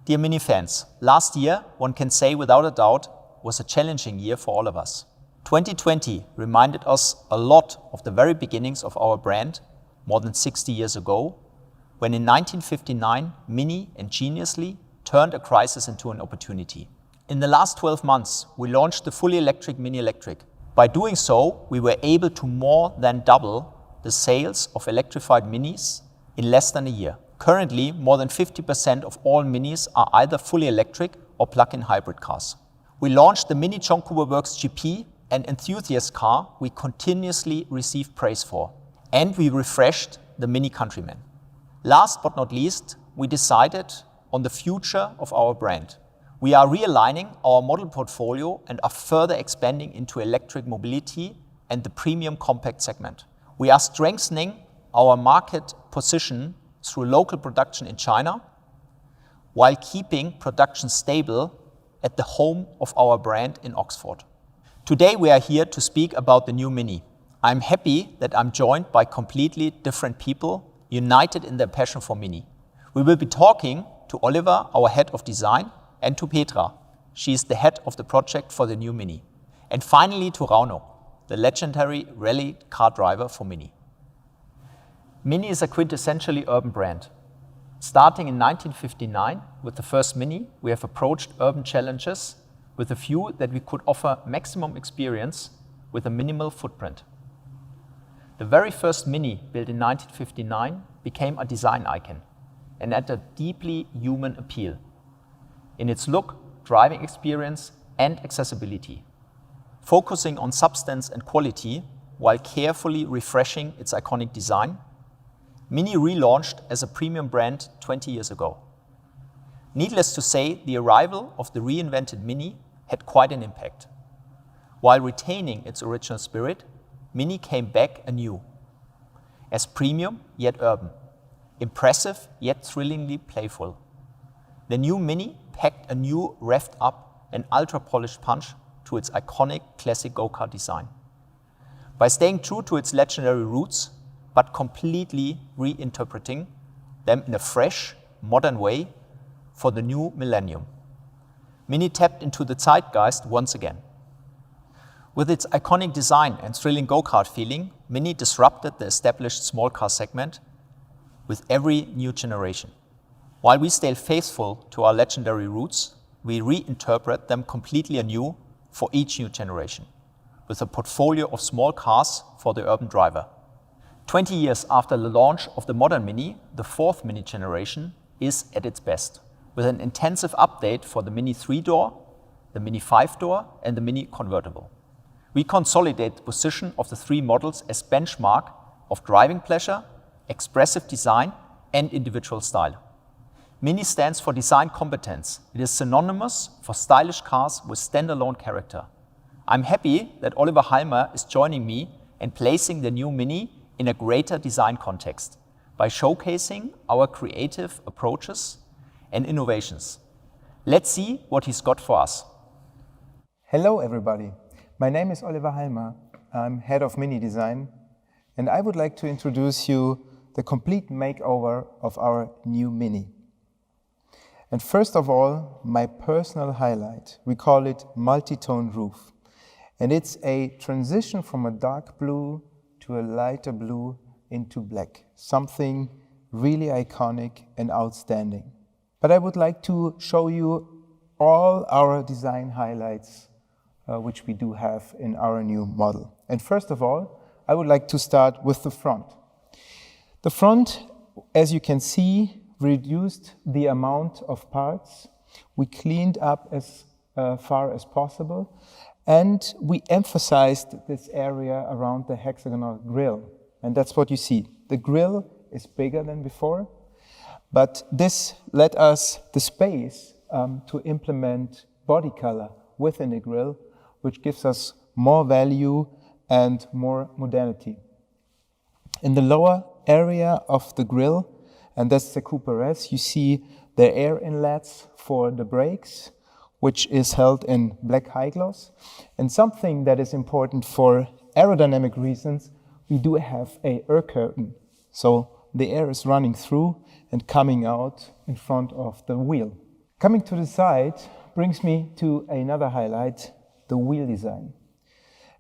Dear MINI fans, last year, one can say without a doubt, was a challenging year for all of us. 2020 reminded us a lot of the very beginnings of our brand more than 60 years ago, when in 1959, MINI ingeniously turned a crisis into an opportunity. In the last 12 months, we launched the fully electric MINI Electric. By doing so, we were able to more than double the sales of electrified Minis in less than a year. Currently, more than 50% of all Minis are either fully electric or plug-in hybrid cars. We launched the MINI Jonkuber Works GP, an enthusiast car we continuously receive praise for. And we refreshed the MINI Countryman. Last but not least, we decided on the future of our brand. We are realigning our model portfolio and are further expanding into electric mobility and the premium compact segment. We are strengthening our market position through local production in China, while keeping production stable at the home of our brand in Oxford. Today we are here to speak about the new MINI. I'm happy that I'm joined by completely different people, united in their passion for MINI. We will be talking to Oliver, our head of design, and to Petra. She is the head of the project for the new MINI. And finally to Rauno, the legendary rally car driver for MINI. MINI is a quintessentially urban brand. Starting in 1959 with the first MINI, we have approached urban challenges with a view that we could offer maximum experience with a minimal footprint. The very first MINI, built in 1959, became a design icon and had a deeply human appeal in its look, driving experience, and accessibility, focusing on substance and quality while carefully refreshing its iconic design. MINI relaunched as a premium brand 20 years ago. Needless to say, the arrival of the reinvented MINI had quite an impact. While retaining its original spirit, MINI came back anew, as premium yet urban, impressive yet thrillingly playful. The new MINI packed a new revved up and ultra-polished punch to its iconic classic go-kart design. By staying true to its legendary roots, but completely reinterpreting them in a fresh, modern way for the new millennium, MINI tapped into the zeitgeist once again. With its iconic design and thrilling go-kart feeling, MINI disrupted the established small car segment with every new generation. While we stay faithful to our legendary roots, we reinterpret them completely anew for each new generation, with a portfolio of small cars for the urban driver. 20 years after the launch of the modern MINI, the fourth MINI generation is at its best, with an intensive update for the MINI 3-door, the MINI 5-door, and the MINI convertible. We consolidate the position of the three models as benchmark of driving pleasure, expressive design, and individual style. MINI stands for design competence. It is synonymous for stylish cars with standalone character. I'm happy that Oliver Heilmer is joining me and placing the new MINI in a greater design context by showcasing our creative approaches and innovations. Let's see what he's got for us. Hello everybody, my name is Oliver Heilmer. I'm head of MINI design, and I would like to introduce you the complete makeover of our new MINI. And first of all, my personal highlight, we call it multi-tone roof. And it's a transition from a dark blue to a lighter blue into black, something really iconic and outstanding. But I would like to show you all our design highlights which we do have in our new model. And first of all, I would like to start with the front. The front, as you can see, reduced the amount of parts. We cleaned up as far as possible, and we emphasized this area around the hexagonal grille. And that's what you see. The grille is bigger than before, but this let us the space to implement body color within the grille, which gives us more value and more modernity. In the lower area of the grille, and that's the Cooper S, you see the air inlets for the brakes, which is held in black high gloss. And something that is important for aerodynamic reasons, we do have a air curtain. So the air is running through and coming out in front of the wheel. Coming to the side brings me to another highlight, the wheel design.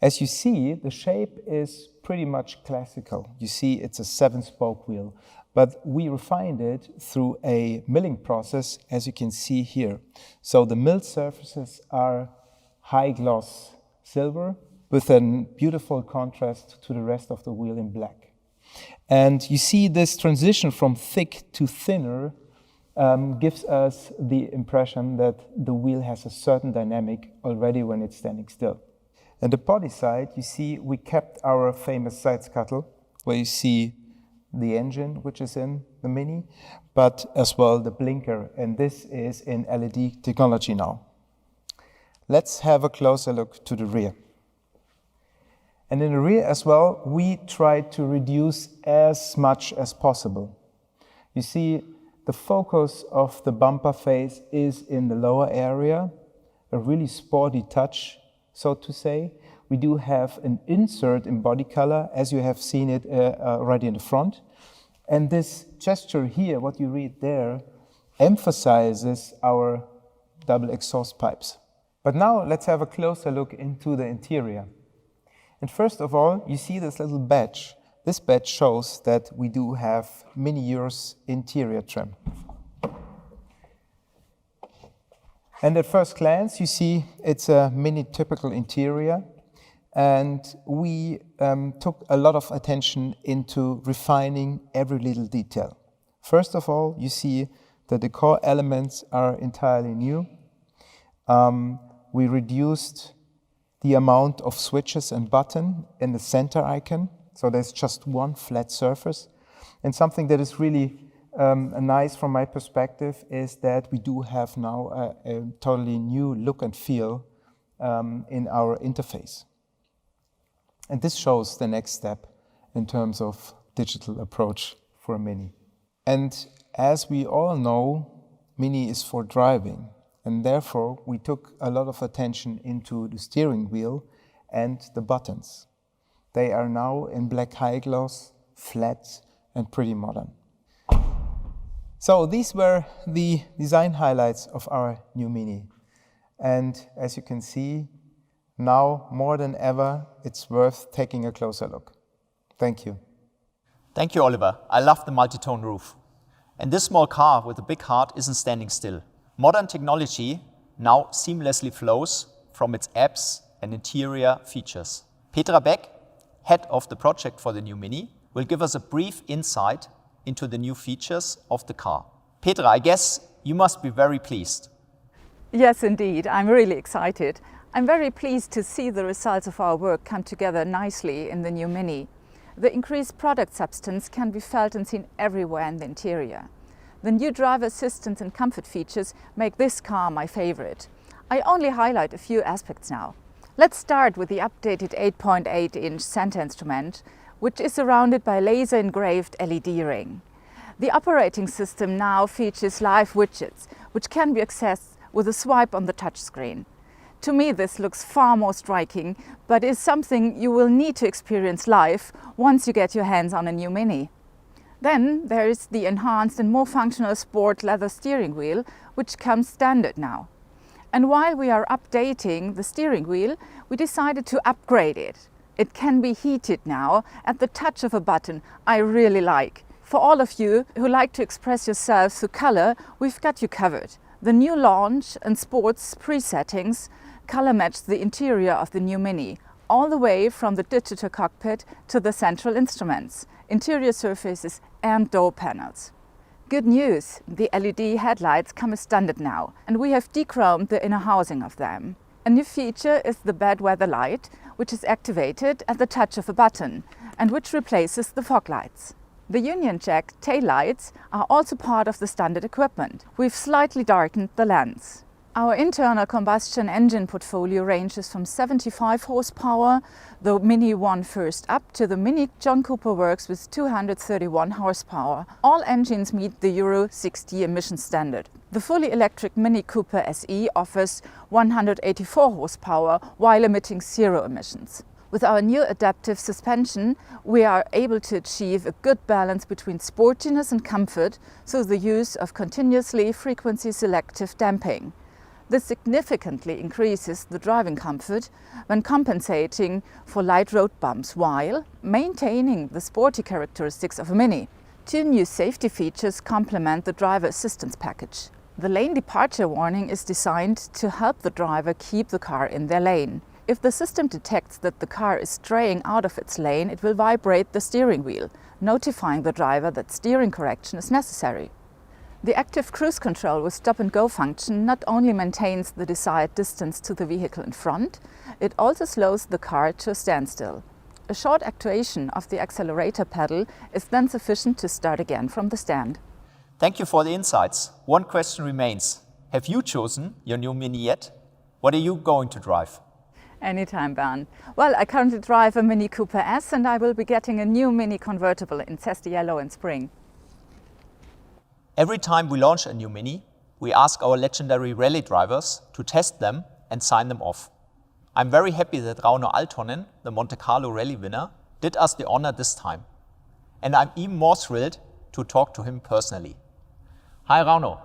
As you see, the shape is pretty much classical. You see it's a 7-spoke wheel, but we refined it through a milling process, as you can see here. So the milled surfaces are high gloss silver with a beautiful contrast to the rest of the wheel in black. And you see this transition from thick to thinner gives us the impression that the wheel has a certain dynamic already when it's standing still. And the body side, you see we kept our famous side scuttle, where you see the engine which is in the Mini, but as well the blinker, and this is in LED technology now. Let's have a closer look to the rear. And in the rear as well, we tried to reduce as much as possible. You see, the focus of the bumper face is in the lower area, a really sporty touch, so to say. We do have an insert in body color, as you have seen it already in the front. And this gesture here, what you read there, emphasizes our double exhaust pipes. But now let's have a closer look into the interior. And first of all, you see this little badge. This badge shows that we do have MINI Euro's interior trim. And at first glance, you see it's a MINI typical interior. And we took a lot of attention into refining every little detail. First of all, you see the decor elements are entirely new. We reduced the amount of switches and buttons in the center icon, so there's just one flat surface. And something that is really nice from my perspective is that we do have now a totally new look and feel in our interface. And this shows the next step in terms of digital approach for a Mini. And as we all know, Mini is for driving. And therefore, we took a lot of attention into the steering wheel and the buttons. They are now in black high gloss, flat, and pretty modern. So these were the design highlights of our new Mini. And as you can see, now more than ever, it's worth taking a closer look. Thank you. Thank you, Oliver. I love the multi-tone roof. And this small car with a big heart isn't standing still. Modern technology now seamlessly flows from its apps and interior features. Petra Beck, head of the project for the new Mini, will give us a brief insight into the new features of the car. Petra, I guess you must be very pleased. Yes, indeed. I'm really excited. I'm very pleased to see the results of our work come together nicely in the new Mini. The increased product substance can be felt and seen everywhere in the interior. The new driver assistance and comfort features make this car my favorite. I only highlight a few aspects now. Let's start with the updated 8.8-inch center instrument, which is surrounded by laser-engraved LED ring. The operating system now features live widgets, which can be accessed with a swipe on the touchscreen. To me, this looks far more striking, but is something you will need to experience live once you get your hands on a new Mini. Then there is the enhanced and more functional sport leather steering wheel, which comes standard now. And while we are updating the steering wheel, we decided to upgrade it. It can be heated now at the touch of a button. I really like. For all of you who like to express yourselves through color, we've got you covered. The new launch and sports presettings color match the interior of the new Mini, all the way from the digital cockpit to the central instruments, interior surfaces and door panels. Good news, the LED headlights come as standard now, and we have dechromed the inner housing of them. A new feature is the bad weather light, which is activated at the touch of a button and which replaces the fog lights. The Union Jack taillights are also part of the standard equipment. We've slightly darkened the lens. Our internal combustion engine portfolio ranges from 75 horsepower, the Mini One First Up, to the Mini John Cooper Works with 231 horsepower. All engines meet the Euro 6D emission standard. The fully electric Mini Cooper SE offers 184 horsepower while emitting 0 emissions. With our new adaptive suspension, we are able to achieve a good balance between sportiness and comfort through the use of continuously frequency selective damping. This significantly increases the driving comfort when compensating for light road bumps while maintaining the sporty characteristics of a Mini. Two new safety features complement the driver assistance package. The lane departure warning is designed to help the driver keep the car in their lane. If the system detects that the car is straying out of its lane, it will vibrate the steering wheel, notifying the driver that steering correction is necessary. The active cruise control with stop-and-go function not only maintains the desired distance to the vehicle in front, it also slows the car to a standstill. A short actuation of the accelerator pedal is then sufficient to start again from the stand. Thank you for the insights. One question remains. Have you chosen your new Mini yet? What are you going to drive? Anytime, Bernd. Well, I currently drive a Mini Cooper S and I will be getting a new Mini convertible in zesty yellow in spring. Every time we launch a new Mini, we ask our legendary rally drivers to test them and sign them off. I'm very happy that Rauno Aaltonen, the Monte Carlo Rally winner, did us the honor this time. And I'm even more thrilled to talk to him personally. Hi Rauno.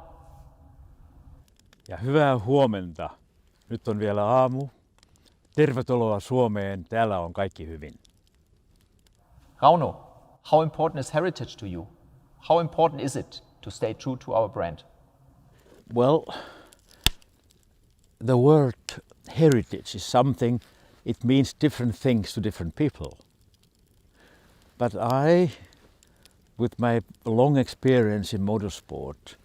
Ja hyvää huomenta. Nyt on vielä aamu. Tervetuloa Suomeen. Täällä on kaikki hyvin. Rauno, how important is heritage to you? How important is it to stay true to our brand? Well, the word heritage is something, it means different things to different people. But I, with my long experience in motorsport,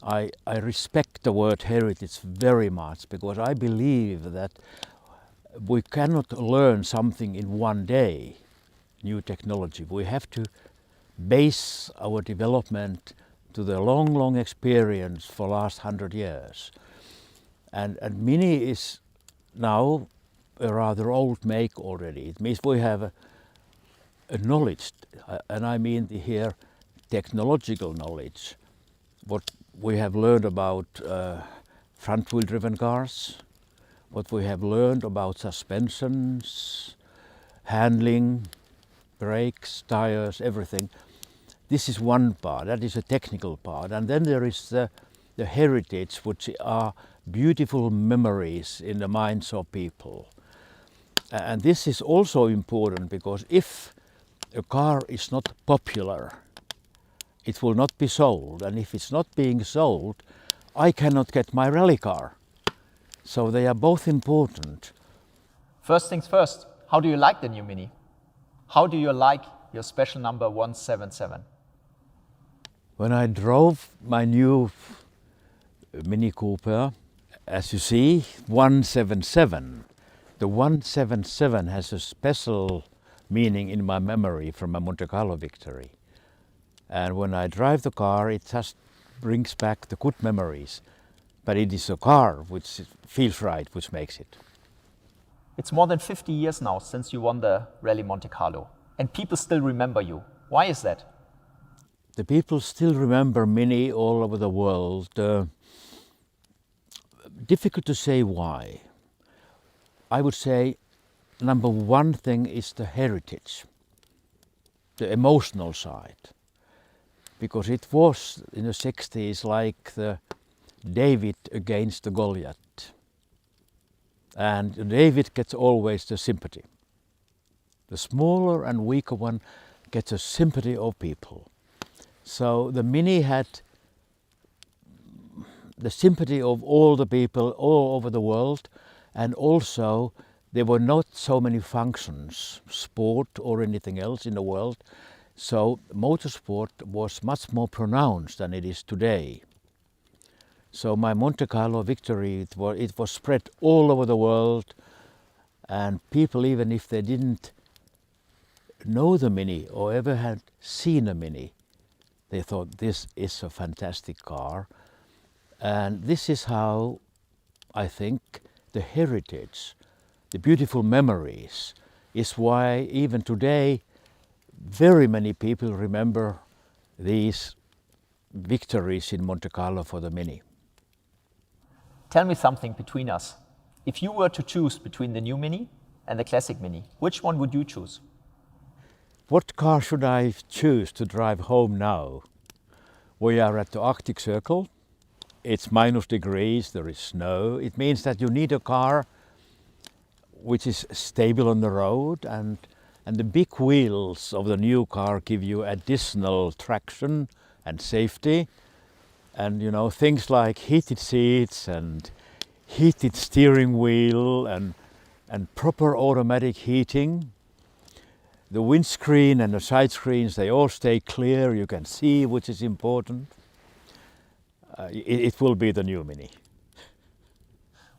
I respect the word heritage very much because I believe that we cannot learn something in one day, new technology. We have to base our development to the long experience for last 100 years. And Mini is now a rather old make already. It means we have a knowledge, and I mean here technological knowledge. What we have learned about front-wheel driven cars, what we have learned about suspensions, handling, brakes, tires, everything. This is one part, that is a technical part. And then there is the heritage, which are beautiful memories in the minds of people. And this is also important because if a car is not popular, it will not be sold. And if it's not being sold, I cannot get my rally car. So they are both important. First things first, how do you like the new Mini? How do you like your special number 177? When I drove my new Mini Cooper, as you see, 177, the 177 has a special meaning in my memory from a Monte Carlo victory. And when I drive the car, it just brings back the good memories. But it is a car which feels right, which makes it. It's more than 50 years now since you won the Rally Monte Carlo, and people still remember you. Why is that? The people still remember Mini all over the world. Difficult to say why. I would say number one thing is the heritage, the emotional side. Because it was in the 60s like the David against the Goliath. And David gets always the sympathy. The smaller and weaker one gets a sympathy of people. So the Mini had the sympathy of all the people all over the world, and also there were not so many functions, sport or anything else in the world. So motorsport was much more pronounced than it is today. So my Monte Carlo victory, it was spread all over the world, and people, even if they didn't know the Mini or ever had seen a Mini, they thought this is a fantastic car. And this is how I think the heritage, the beautiful memories, is why even today very many people remember these victories in Monte Carlo for the Mini. Tell me something between us. If you were to choose between the new Mini and the classic Mini. Which one would you choose? What car should I choose to drive home now? We are at the Arctic Circle. It's -degrees, there is snow. It means that you need a car which is stable on the road, and the big wheels of the new car give you additional traction and safety. And you know, things like heated seats and heated steering wheel and proper automatic heating. The windscreen and the side screens, they all stay clear, you can see, which is important. It will be the new Mini.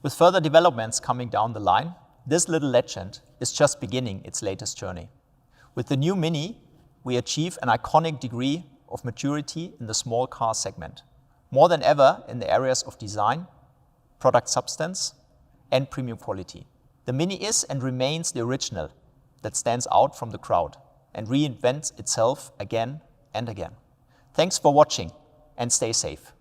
With further developments coming down the line, this little legend is just beginning its latest journey. With the new Mini, we achieve an iconic degree of maturity in the small car segment, more than ever in the areas of design, product substance, and premium quality. The Mini is and remains the original that stands out from the crowd and reinvents itself again and again. Thanks for watching and stay safe.